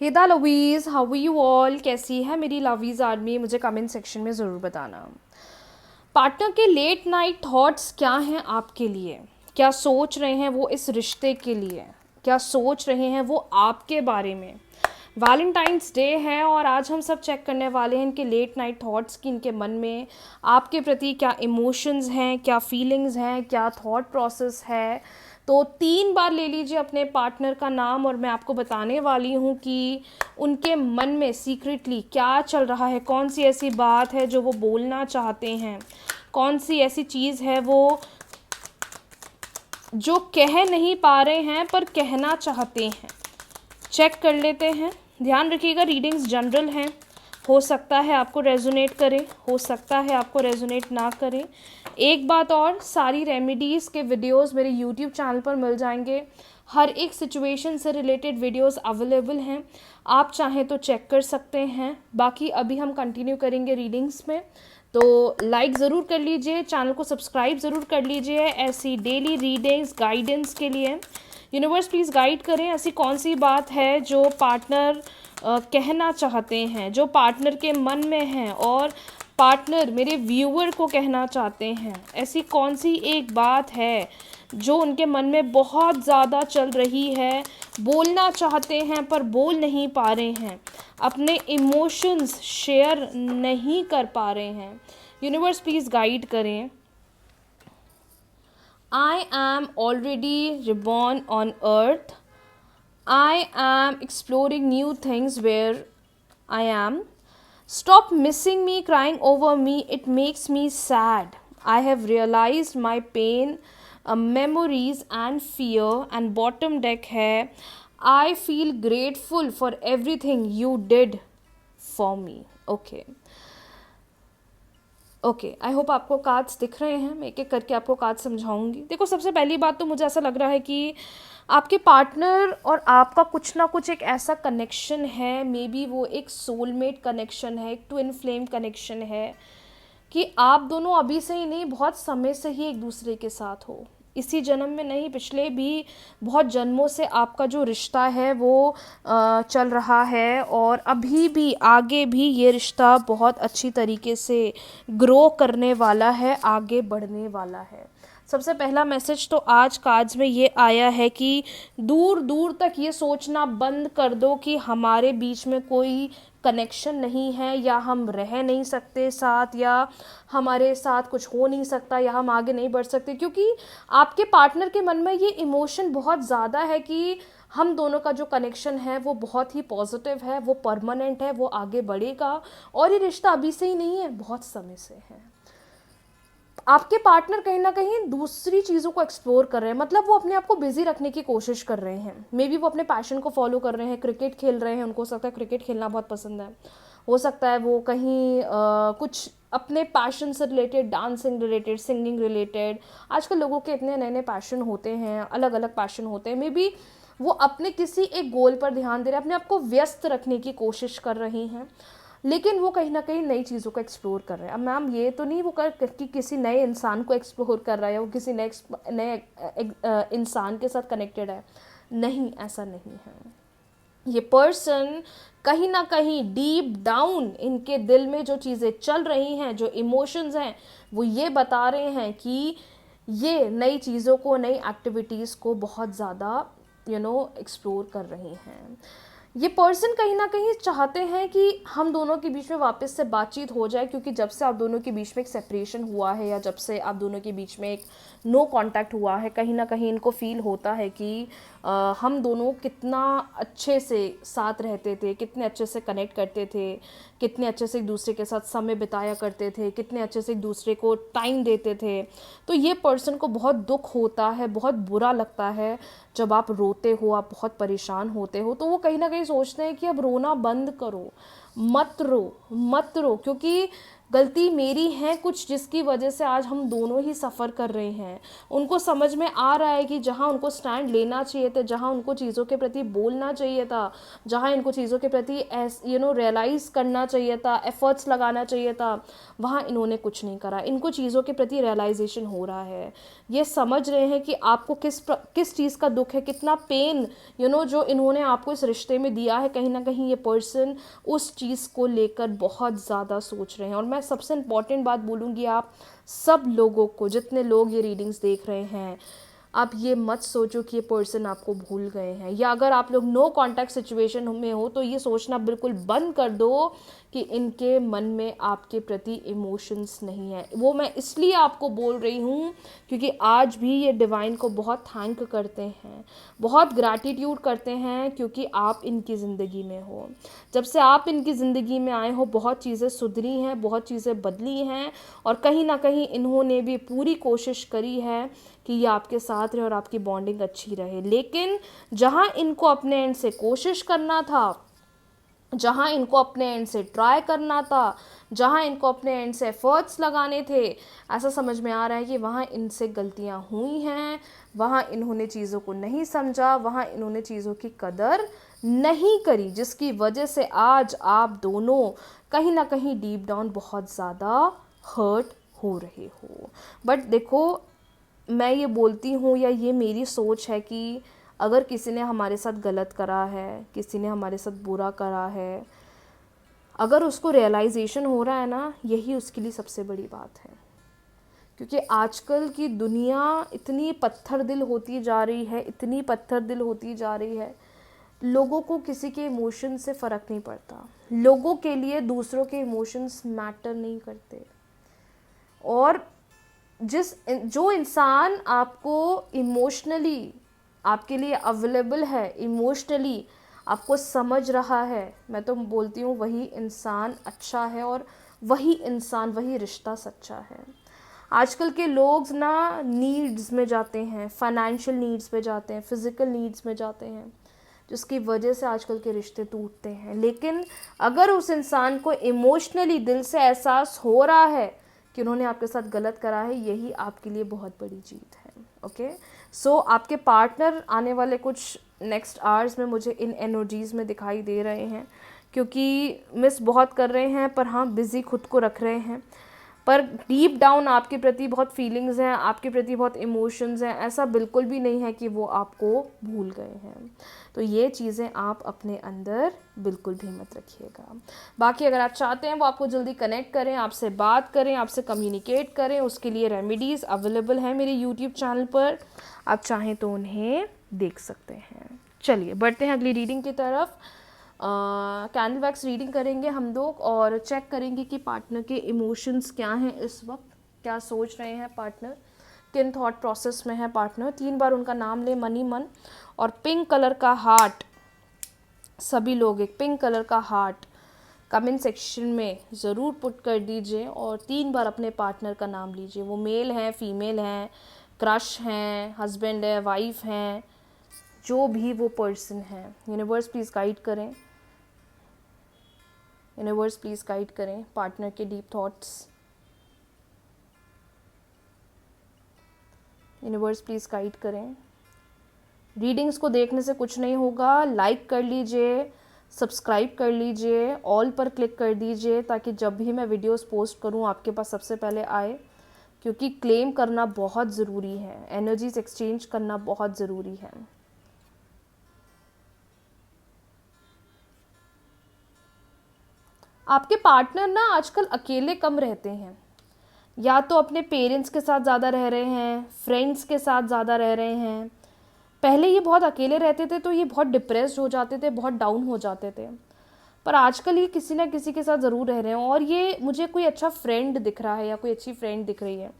हेदा लवीज़, how are you all? कैसी है मेरी लवीज़ आर्मी? मुझे कमेंट सेक्शन में ज़रूर बताना। पार्टनर के लेट नाइट थॉट्स क्या हैं आपके लिए? क्या सोच रहे हैं वो इस रिश्ते के लिए? क्या सोच रहे हैं वो आपके बारे में? वैलेंटाइंस डे है और आज हम सब चेक करने वाले हैं इनके लेट नाइट थॉट्स की, इनके मन में आपके प्रति क्या इमोशंस हैं, क्या फीलिंग्स हैं, क्या थॉट प्रोसेस है। तो 3 बार ले लीजिए अपने पार्टनर का नाम और मैं आपको बताने वाली हूँ कि उनके मन में सीक्रेटली क्या चल रहा है, कौन सी ऐसी बात है जो वो बोलना चाहते हैं, कौन सी ऐसी चीज़ है वो जो कह नहीं पा रहे हैं पर कहना चाहते हैं। चेक कर लेते हैं। ध्यान रखिएगा, रीडिंग्स जनरल हैं, हो सकता है आपको रेजोनेट करे, हो सकता है आपको रेजोनेट ना करे। एक बात और, सारी रेमेडीज़ के वीडियोस मेरे यूट्यूब चैनल पर मिल जाएंगे। हर एक सिचुएशन से रिलेटेड वीडियोस अवेलेबल हैं, आप चाहें तो चेक कर सकते हैं। बाकी अभी हम कंटिन्यू करेंगे रीडिंग्स में, तो लाइक ज़रूर कर लीजिए, चैनल को सब्सक्राइब ज़रूर कर लीजिए ऐसी डेली रीडिंग्स गाइडेंस के लिए। यूनिवर्स प्लीज़ गाइड करें, ऐसी कौन सी बात है जो पार्टनर कहना चाहते हैं, जो पार्टनर के मन में है और पार्टनर मेरे व्यूअर को कहना चाहते हैं। ऐसी कौन सी एक बात है जो उनके मन में बहुत ज़्यादा चल रही है, बोलना चाहते हैं पर बोल नहीं पा रहे हैं, अपने इमोशंस शेयर नहीं कर पा रहे हैं। यूनिवर्स प्लीज़ गाइड करें। I am already reborn on earth. I am exploring new things where I am. Stop missing me, crying over me. It makes me sad. I have realized my pain, memories, and fear. And bottom deck है, I feel grateful for everything you did for me. Okay. Okay, I hope आपको cards दिख रहे हैं। मैं एक एक करके आपको कार्ड्स समझाऊंगी। देखो, सबसे पहली बात तो मुझे ऐसा लग रहा है कि आपके पार्टनर और आपका कुछ ना कुछ एक ऐसा कनेक्शन है, मे बी वो एक सोलमेट कनेक्शन है, एक ट्विन फ्लेम कनेक्शन है कि आप दोनों अभी से ही नहीं, बहुत समय से ही एक दूसरे के साथ हो। इसी जन्म में नहीं, पिछले भी बहुत जन्मों से आपका जो रिश्ता है वो चल रहा है और अभी भी आगे भी ये रिश्ता बहुत अच्छी तरीके से ग्रो करने वाला है, आगे बढ़ने वाला है। सबसे पहला मैसेज तो आज कार्ड्स में ये आया है कि दूर दूर तक ये सोचना बंद कर दो कि हमारे बीच में कोई कनेक्शन नहीं है, या हम रह नहीं सकते साथ, या हमारे साथ कुछ हो नहीं सकता, या हम आगे नहीं बढ़ सकते। क्योंकि आपके पार्टनर के मन में ये इमोशन बहुत ज़्यादा है कि हम दोनों का जो कनेक्शन है वो बहुत ही पॉजिटिव है, वो परमानेंट है, वो आगे बढ़ेगा और ये रिश्ता अभी से ही नहीं है, बहुत समय से है। आपके पार्टनर कहीं ना कहीं दूसरी चीज़ों को एक्सप्लोर कर रहे हैं, मतलब वो अपने आप को बिजी रखने की कोशिश कर रहे हैं। मे बी वो अपने पैशन को फॉलो कर रहे हैं, क्रिकेट खेल रहे हैं, उनको हो सकता है क्रिकेट खेलना बहुत पसंद है। हो सकता है वो कहीं कुछ अपने पैशन से related, dancing related, singing related, आजकल लोगों के इतने नए नए पैशन होते हैं, अलग अलग पैशन होते हैं। मे बी वो अपने किसी एक गोल पर ध्यान दे रहे हैं, अपने आप को व्यस्त रखने की कोशिश कर रही हैं, लेकिन वो कहीं ना कहीं नई चीज़ों को एक्सप्लोर कर रहे हैं। अब मैम ये तो नहीं वो कि किसी नए इंसान को एक्सप्लोर कर रहा है, वो किसी नए इंसान के साथ कनेक्टेड है, नहीं, ऐसा नहीं है। ये पर्सन कहीं ना कहीं डीप डाउन इनके दिल में जो चीज़ें चल रही हैं, जो इमोशंस हैं, वो ये बता रहे हैं कि ये नई चीज़ों को, नई एक्टिविटीज़ को बहुत ज़्यादा एक्सप्लोर कर रही हैं। ये पर्सन कहीं ना कहीं चाहते हैं कि हम दोनों के बीच में वापस से बातचीत हो जाए, क्योंकि जब से आप दोनों के बीच में एक सेपरेशन हुआ है, या जब से आप दोनों के बीच में एक नो कांटेक्ट हुआ है, कहीं ना कहीं इनको फील होता है कि हम दोनों कितना अच्छे से साथ रहते थे, कितने अच्छे से कनेक्ट करते थे, कितने अच्छे से एक दूसरे के साथ समय बिताया करते थे, कितने अच्छे से एक दूसरे को टाइम देते थे। तो ये पर्सन को बहुत दुख होता है, बहुत बुरा लगता है जब आप रोते हो, आप बहुत परेशान होते हो। तो वो कहीं ना कहीं सोचते हैं कि अब रोना बंद करो, मत रो, क्योंकि गलती मेरी है कुछ जिसकी वजह से आज हम दोनों ही सफ़र कर रहे हैं। उनको समझ में आ रहा है कि जहाँ उनको स्टैंड लेना चाहिए था, जहाँ उनको चीज़ों के प्रति बोलना चाहिए था, जहाँ इनको चीज़ों के प्रति रियलाइज़ करना चाहिए था, एफर्ट्स लगाना चाहिए था, वहाँ इन्होंने कुछ नहीं करा। इनको चीज़ों के प्रति रियलाइजेशन हो रहा है, ये समझ रहे हैं कि आपको किस चीज़ का दुख है, कितना पेन जो इन्होंने आपको इस रिश्ते में दिया है। कहीं ना कहीं ये पर्सन उस चीज़ को लेकर बहुत ज़्यादा सोच रहे हैं। और मैं सबसे इम्पॉर्टेंट बात बोलूँगी आप सब लोगों को, जितने लोग ये रीडिंग्स देख रहे हैं, आप ये मत सोचो कि ये पर्सन आपको भूल गए हैं, या अगर आप लोग नो कांटेक्ट सिचुएशन में हो तो ये सोचना बिल्कुल बंद कर दो कि इनके मन में आपके प्रति इमोशंस नहीं है। वो मैं इसलिए आपको बोल रही हूँ क्योंकि आज भी ये डिवाइन को बहुत थैंक करते हैं, बहुत ग्रैटिट्यूड करते हैं, क्योंकि आप इनकी ज़िंदगी में हो। जब से आप इनकी ज़िंदगी में आए हो बहुत चीज़ें सुधरी हैं, बहुत चीज़ें बदली हैं, और कहीं ना कहीं इन्होंने भी पूरी कोशिश करी है कि ये आपके साथ रहे और आपकी बॉन्डिंग अच्छी रहे। लेकिन जहाँ इनको अपने एंड से कोशिश करना था, जहाँ इनको अपने एंड से ट्राई करना था, जहाँ इनको अपने एंड से एफर्ट्स लगाने थे, ऐसा समझ में आ रहा है कि वहाँ इनसे गलतियाँ हुई हैं, वहाँ इन्होंने चीज़ों को नहीं समझा, वहाँ इन्होंने चीज़ों की कदर नहीं करी, जिसकी वजह से आज आप दोनों कहीं ना कहीं डीप डाउन बहुत ज़्यादा हर्ट हो रहे हो। बट देखो, मैं ये बोलती हूँ, या ये मेरी सोच है कि अगर किसी ने हमारे साथ गलत करा है, किसी ने हमारे साथ बुरा करा है, अगर उसको रियलाइजेशन हो रहा है ना, यही उसके लिए सबसे बड़ी बात है। क्योंकि आजकल की दुनिया इतनी पत्थर दिल होती जा रही है, इतनी पत्थर दिल होती जा रही है, लोगों को किसी के इमोशन से फ़र्क नहीं पड़ता, लोगों के लिए दूसरों के इमोशंस मैटर नहीं करते। और जो इंसान आपको इमोशनली आपके लिए अवेलेबल है, इमोशनली आपको समझ रहा है, मैं तो बोलती हूँ वही इंसान अच्छा है, और वही इंसान, वही रिश्ता सच्चा है। आजकल के लोग ना नीड्स में जाते हैं, फाइनेंशियल नीड्स में जाते हैं, फिज़िकल नीड्स में जाते हैं, जिसकी वजह से आजकल के रिश्ते टूटते हैं। लेकिन अगर उस इंसान को इमोशनली दिल से एहसास हो रहा है कि उन्होंने आपके साथ गलत करा है, यही आपके लिए बहुत बड़ी जीत है। ओके, सो आपके पार्टनर आने वाले कुछ नेक्स्ट आवर्स में मुझे इन एनर्जीज़ में दिखाई दे रहे हैं, क्योंकि मिस बहुत कर रहे हैं, पर हाँ बिज़ी खुद को रख रहे हैं, पर डीप डाउन आपके प्रति बहुत फीलिंग्स हैं, आपके प्रति बहुत इमोशंस हैं। ऐसा बिल्कुल भी नहीं है कि वो आपको भूल गए हैं। तो ये चीज़ें आप अपने अंदर बिल्कुल भी मत रखिएगा। बाकी अगर आप चाहते हैं वो आपको जल्दी कनेक्ट करें, आपसे बात करें, आपसे कम्युनिकेट करें, उसके लिए रेमेडीज़ अवेलेबल हैं मेरे यूट्यूब चैनल पर, आप चाहें तो उन्हें देख सकते हैं। चलिए बढ़ते हैं अगली रीडिंग की तरफ। कैंडल वैक्स रीडिंग करेंगे हम लोग, और चेक करेंगे कि पार्टनर के इमोशंस क्या हैं इस वक्त, क्या सोच रहे हैं पार्टनर, किन थॉट प्रोसेस में है पार्टनर। 3 बार उनका नाम ले, मनी मन, और पिंक कलर का हार्ट, सभी लोग एक पिंक कलर का हार्ट कमेंट सेक्शन में ज़रूर पुट कर दीजिए, और 3 बार अपने पार्टनर का नाम लीजिए। वो मेल हैं, फीमेल हैं, क्रश हैं, हस्बैंड है, वाइफ हैं, जो भी वो पर्सन है। यूनिवर्स प्लीज़ गाइड करें, यूनिवर्स प्लीज़ गाइड करें पार्टनर के deep thoughts. Universe please guide करें। रीडिंग्स को देखने से कुछ नहीं होगा, लाइक कर लीजिए, सब्सक्राइब कर लीजिए, ऑल पर क्लिक कर दीजिए, ताकि जब भी मैं वीडियोस पोस्ट करूं आपके पास सबसे पहले आए, क्योंकि क्लेम करना बहुत ज़रूरी है, एनर्जीज एक्सचेंज करना बहुत ज़रूरी है। आपके पार्टनर ना आजकल अकेले कम रहते हैं, या तो अपने पेरेंट्स के साथ ज़्यादा रह रहे हैं, फ्रेंड्स के साथ ज़्यादा रह रहे हैं। पहले ये बहुत अकेले रहते थे तो ये बहुत डिप्रेस्ड हो जाते थे, बहुत डाउन हो जाते थे, पर आजकल ये किसी ना किसी के साथ ज़रूर रह रहे हैं। और ये मुझे कोई अच्छा फ्रेंड दिख रहा है, या कोई अच्छी फ्रेंड दिख रही है,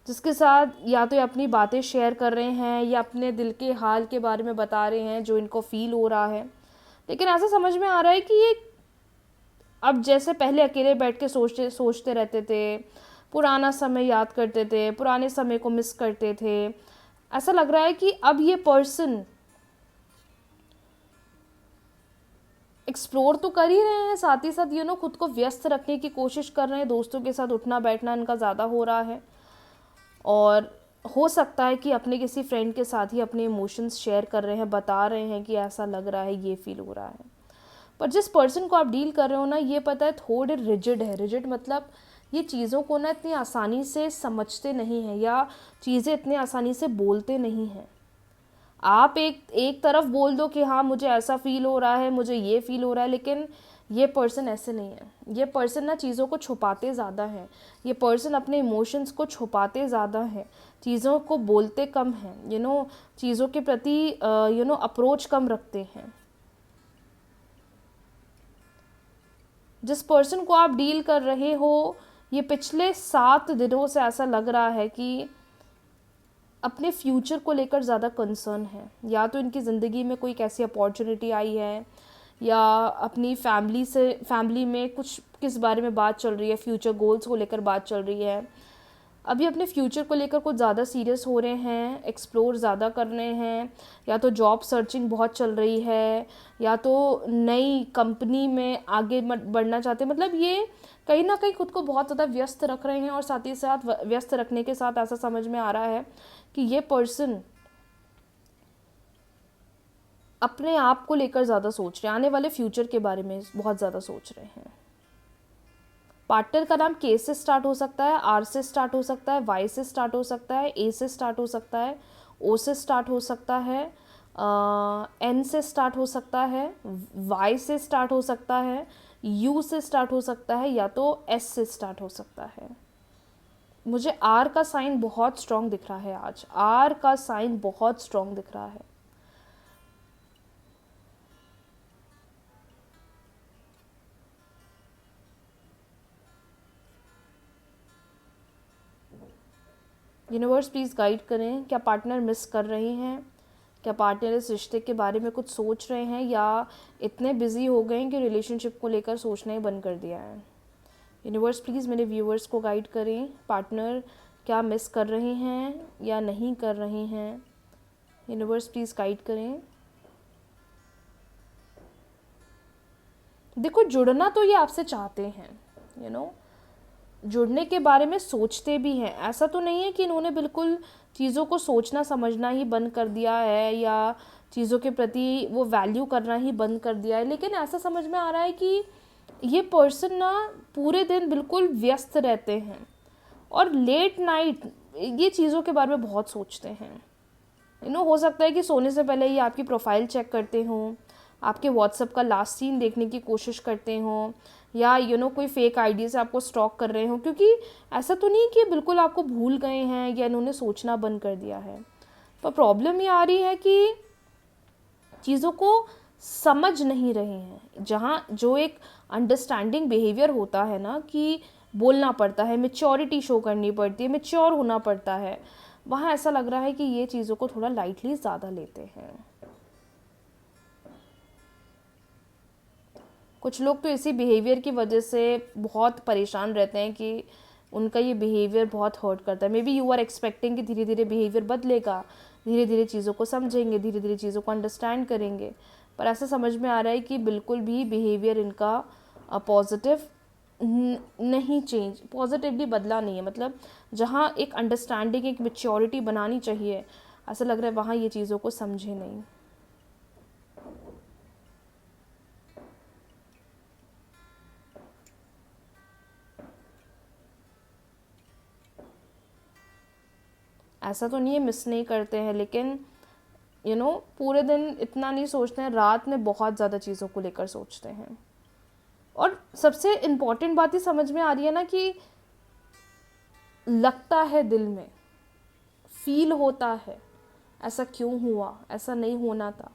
जिसके साथ या तो ये अपनी बातें शेयर कर रहे हैं, या अपने दिल के हाल के बारे में बता रहे हैं जो इनको फील हो रहा है। लेकिन ऐसा समझ में आ रहा है कि ये अब जैसे पहले अकेले बैठ के सोचते रहते थे, पुराना समय याद करते थे, पुराने समय को मिस करते थे, ऐसा लग रहा है कि अब ये पर्सन एक्सप्लोर तो कर ही रहे हैं, साथ ही साथ खुद को व्यस्त रखने की कोशिश कर रहे हैं, दोस्तों के साथ उठना बैठना इनका ज़्यादा हो रहा है, और हो सकता है कि अपने किसी फ्रेंड के साथ ही अपने इमोशंस शेयर कर रहे हैं, बता रहे हैं कि ऐसा लग रहा है, ये फील हो रहा है। पर जिस पर्सन को आप डील कर रहे हो ना, ये पता है थोड़े रिजिड है। रिजिड मतलब ये चीज़ों को ना इतनी आसानी से समझते नहीं हैं, या चीज़ें इतनी आसानी से बोलते नहीं हैं। आप एक तरफ बोल दो कि हाँ मुझे ऐसा फील हो रहा है, मुझे ये फील हो रहा है, लेकिन ये पर्सन ऐसे नहीं है। ये पर्सन ना चीज़ों को छुपाते ज़्यादा हैं, ये पर्सन अपने इमोशंस को छुपाते ज़्यादा हैं, चीज़ों को बोलते कम हैं, चीज़ों के प्रति अप्रोच कम रखते हैं। जिस पर्सन को आप डील कर रहे हो, ये पिछले 7 दिनों से ऐसा लग रहा है कि अपने फ्यूचर को लेकर ज़्यादा कंसर्न है। या तो इनकी ज़िंदगी में कोई कैसी अपॉर्चुनिटी आई है, या अपनी फैमिली में कुछ किस बारे में बात चल रही है, फ्यूचर गोल्स को लेकर बात चल रही है। अभी अपने फ्यूचर को लेकर कुछ ज़्यादा सीरियस हो रहे हैं, एक्सप्लोर ज़्यादा कर रहे हैं, या तो जॉब सर्चिंग बहुत चल रही है, या तो नई कंपनी में आगे बढ़ना चाहते हैं। मतलब ये कहीं ना कहीं खुद को बहुत ज़्यादा व्यस्त रख रहे हैं, और साथ ही साथ व्यस्त रखने के साथ ऐसा समझ में आ रहा है कि ये पर्सन अपने आप को लेकर ज़्यादा सोच रहे हैं, आने वाले फ्यूचर के बारे में बहुत ज़्यादा सोच रहे हैं। पार्टनर का नाम के से स्टार्ट हो सकता है, आर से स्टार्ट हो सकता है, वाई से स्टार्ट हो सकता है, ए से स्टार्ट हो सकता है, ओ से स्टार्ट हो सकता है, एन से स्टार्ट हो सकता है, वाई से स्टार्ट हो सकता है, यू से स्टार्ट हो सकता है, या तो एस से स्टार्ट हो सकता है। मुझे आर का साइन बहुत स्ट्रॉन्ग दिख रहा है आज, आर का साइन बहुत स्ट्रॉन्ग दिख रहा है। यूनिवर्स प्लीज़ गाइड करें, क्या पार्टनर मिस कर रहे हैं, क्या पार्टनर इस रिश्ते के बारे में कुछ सोच रहे हैं, या इतने बिजी हो गए हैं कि रिलेशनशिप को लेकर सोचना ही बंद कर दिया है। यूनिवर्स प्लीज़ मेरे व्यूअर्स को गाइड करें, पार्टनर क्या मिस कर रहे हैं या नहीं कर रहे हैं। यूनिवर्स प्लीज़ गाइड करें। देखो, जुड़ना तो ये आपसे चाहते हैं, जुड़ने के बारे में सोचते भी हैं। ऐसा तो नहीं है कि इन्होंने बिल्कुल चीज़ों को सोचना समझना ही बंद कर दिया है, या चीज़ों के प्रति वो वैल्यू करना ही बंद कर दिया है, लेकिन ऐसा समझ में आ रहा है कि ये पर्सन ना पूरे दिन बिल्कुल व्यस्त रहते हैं, और लेट नाइट ये चीज़ों के बारे में बहुत सोचते हैं। हो सकता है कि सोने से पहले ये आपकी प्रोफाइल चेक करते हों, आपके व्हाट्सएप का लास्ट सीन देखने की कोशिश करते हों, या कोई फेक आईडी से आपको स्टॉक कर रहे हो, क्योंकि ऐसा तो नहीं कि बिल्कुल आपको भूल गए हैं या इन्होंने सोचना बंद कर दिया है। पर प्रॉब्लम ये आ रही है कि चीज़ों को समझ नहीं रहे हैं। जहाँ जो एक अंडरस्टैंडिंग बिहेवियर होता है ना, कि बोलना पड़ता है, मैच्योरिटी शो करनी पड़ती है, मैच्योर होना पड़ता है, वहाँ ऐसा लग रहा है कि ये चीज़ों को थोड़ा लाइटली ज़्यादा लेते हैं। कुछ लोग तो इसी बिहेवियर की वजह से बहुत परेशान रहते हैं कि उनका ये बिहेवियर बहुत हर्ट करता है। Maybe you are expecting कि धीरे धीरे बिहेवियर बदलेगा, धीरे धीरे चीज़ों को समझेंगे, धीरे धीरे चीज़ों को अंडरस्टैंड करेंगे, पर ऐसा समझ में आ रहा है कि बिल्कुल भी बिहेवियर इनका पॉजिटिव नहीं चेंज, पॉजिटिवली बदला नहीं है। मतलब जहाँ एक अंडरस्टैंडिंग, एक मैच्योरिटी बनानी चाहिए, ऐसा लग रहा है वहाँ ये चीज़ों को समझे नहीं। ऐसा तो नहीं है मिस नहीं करते हैं, लेकिन पूरे दिन इतना नहीं सोचते हैं, रात में बहुत ज़्यादा चीज़ों को लेकर सोचते हैं। और सबसे इम्पॉर्टेंट बात ही समझ में आ रही है ना, कि लगता है दिल में, फील होता है ऐसा क्यों हुआ, ऐसा नहीं होना था।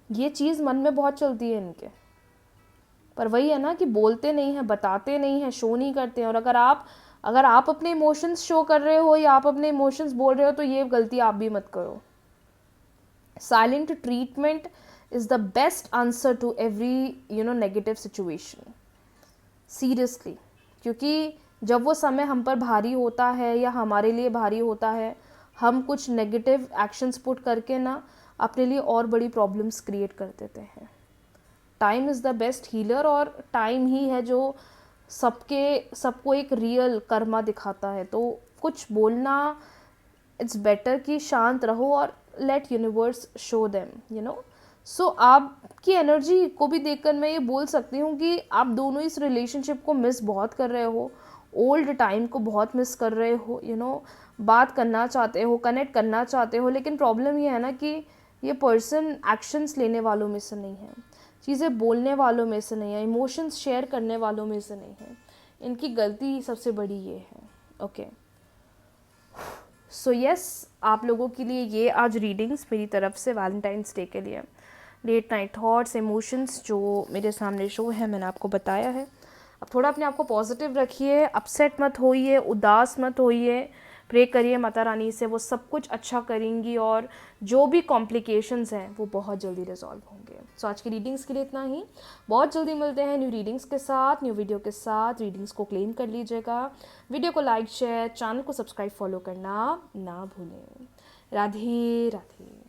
ये चीज़ मन में बहुत चलती है इनके, पर वही है ना कि बोलते नहीं हैं, बताते नहीं हैं, शो नहीं करते हैं। और अगर आप अपने इमोशंस शो कर रहे हो या आप अपने इमोशंस बोल रहे हो, तो ये गलती आप भी मत करो। Silent treatment is the best answer to every negative situation, seriously. क्योंकि जब वो समय हम पर भारी होता है या हमारे लिए भारी होता है, हम कुछ नेगेटिव एक्शंस पुट करके ना अपने लिए और बड़ी प्रॉब्लम्स क्रिएट कर देते हैं। Time is the best healer, और टाइम ही है जो सबको एक रियल कर्मा दिखाता है। तो कुछ बोलना, इट्स बेटर कि शांत रहो और let universe show them, you know. So आपकी एनर्जी को भी देखकर मैं ये बोल सकती हूँ कि आप दोनों इस रिलेशनशिप को मिस बहुत कर रहे हो, ओल्ड टाइम को बहुत मिस कर रहे हो, यू नो। बात करना चाहते हो, कनेक्ट करना चाहते हो, लेकिन प्रॉब्लम ये है ना कि ये पर्सन एक्शंस लेने वालों में से नहीं है, चीज़ें बोलने वालों में से नहीं है, इमोशंस शेयर करने वालों में से नहीं है। इनकी गलती सबसे बड़ी ये है। ओके, सो यस, आप लोगों के लिए ये आज रीडिंग्स मेरी तरफ से वैलेंटाइंस डे के लिए। लेट नाइट थॉट्स, इमोशंस जो मेरे सामने शो है, मैंने आपको बताया है। अब थोड़ा अपने आप को पॉजिटिव रखिए, अपसेट मत होइए, उदास मत होइए, प्रे करिए माता रानी से, वो सब कुछ अच्छा करेंगी और जो भी कॉम्प्लिकेशंस हैं वो बहुत जल्दी रिजॉल्व होंगे। सो आज की रीडिंग्स के लिए इतना ही। बहुत जल्दी मिलते हैं न्यू रीडिंग्स के साथ, न्यू वीडियो के साथ। रीडिंग्स को क्लेम कर लीजिएगा, वीडियो को लाइक, शेयर, चैनल को सब्सक्राइब, फॉलो करना ना भूलें। राधे राधे।